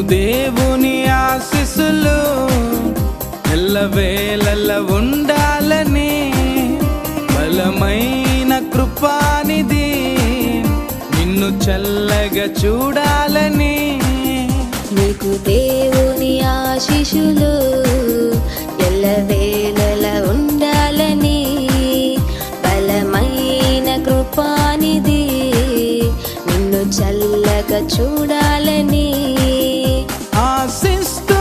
దేవుని ఆశీస్సులు ఎల్లవేళల ఉండాలని, బలమైన కృపానిధి నిన్ను చల్లగా చూడాలని. నీకు దేవుని ఆశీస్సులు ఎల్లవేళల ఉండాలని, బలమైన కృపానిధి నిన్ను చల్లగా చూడాలని. ఆశిస్తూ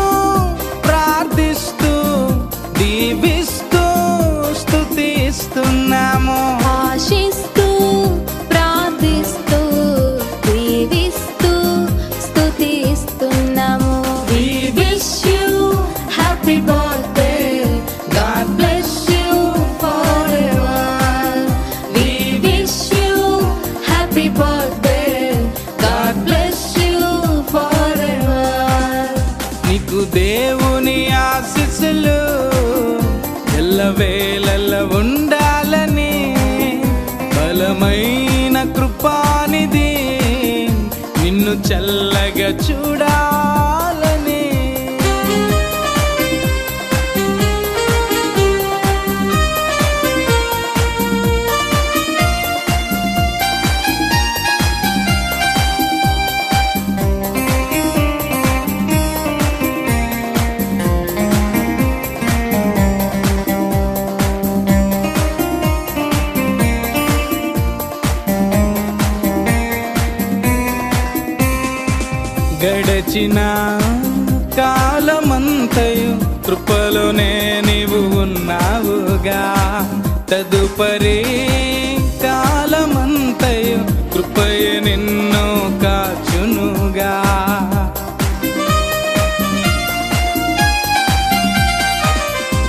ప్రార్థిస్తూ దీవిస్తూ స్తుతిస్తున్నాము. ఆశిస్తూ ప్రార్థిస్తూ దీవిస్తూ స్తుతిస్తున్నాము. We wish you happy birthday. God bless you forever. We wish you happy birthday. God bless you forever. నీకు దేవుని ఆశీస్సులు ఎల్లవేళల ఉండాలని, బలమైన కృపానిధి నిన్ను చల్లగా చూడాలని. గడచిన కాలమంతయు కృపలోనే నీవు ఉన్నావుగా, తదుపరి కాలమంతయు కృపయే నిన్ను కాచునుగా.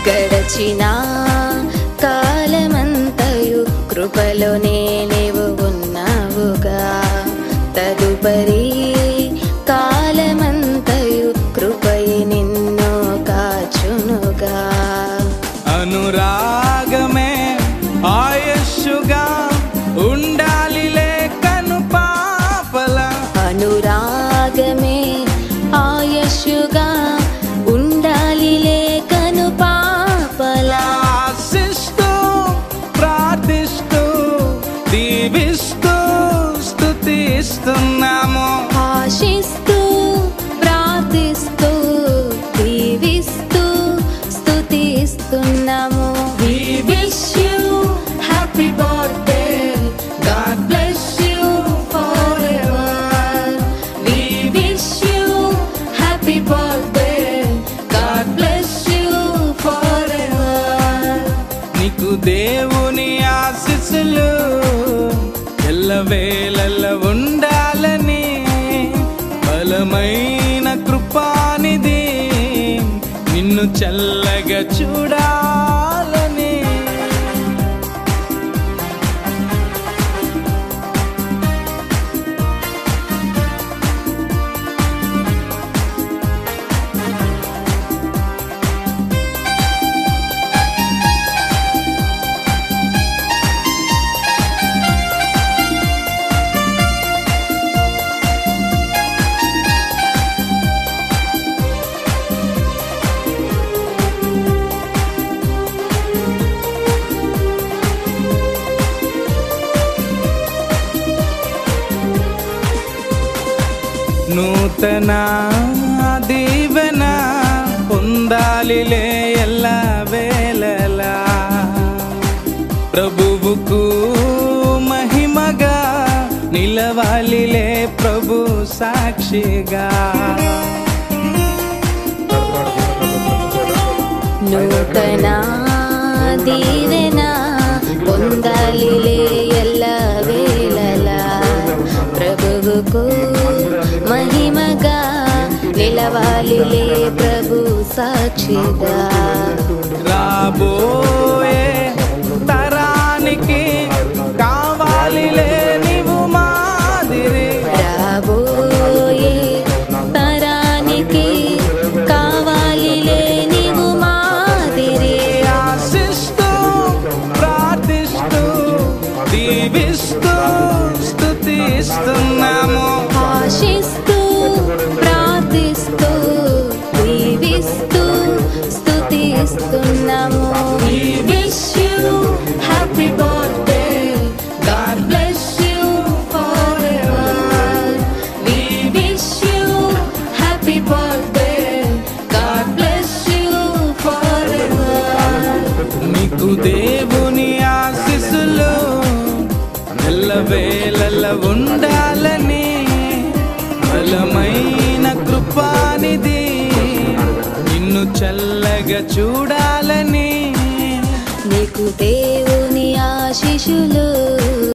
గడచిన కాలమంతయు కృపలోనే నీవు ఉన్నావుగా, తదుపరి కాలమంతయు కృపయే నిన్ను కాచునుగా. అనురాగమే ఆయుష్గా ఉండాలిలే కను పాపల, అనురాగమే ఆయుష్గా ఉండాలిలే కను పాపలా. ఆశిస్తూ ప్రార్థిస్తూ దీవిస్తూ స్తుతిస్తున్నాము. ఆశిస్తూ ప్రార్థిస్తూ దీవిస్తూ స్తుతిస్తున్నాము. We wish you happy birthday. God bless you forever. We wish you happy birthday. God bless you forever. నీకు దేవుని ఆశీస్సులు ఎల్లవేళల ఉండాలని, బలమైన కృపానిధి నిన్ను చల్లగా చూడాలని. నూతన దీవెన పొందాలిలే ఎల్ల వేళలా, ప్రభువుకు మహిమగా నిలవాలిలే ప్రభు సాక్షిగా. నూతన దీవెన పొందాలిలే ఎల్ల వేళలా, ప్రభువుకు మహిమగా నిలవాలిలే ప్రభు సాక్షిగా. రాబోయే తరానికి కావాలిలే నీవు మాదిరి, రాబోయే తరానికి కావాలిలే నీవు మాదిరి. ఆశిస్తూ ప్రార్థిస్తూ దీవిస్తూ స్తుతిస్తున్నాము. ఆశిస్తూ ప్రార్థిస్తూ చేస్తున్నాము. We wish you happy birthday. God bless you forever. We wish you happy birthday. God bless you forever. నీకు దేవుని ఆశీస్సులు ఎల్లవేళల ఉండాలని, బలమైన కృపానిధి నిన్ను చల్లగా చూడాలని. నీకు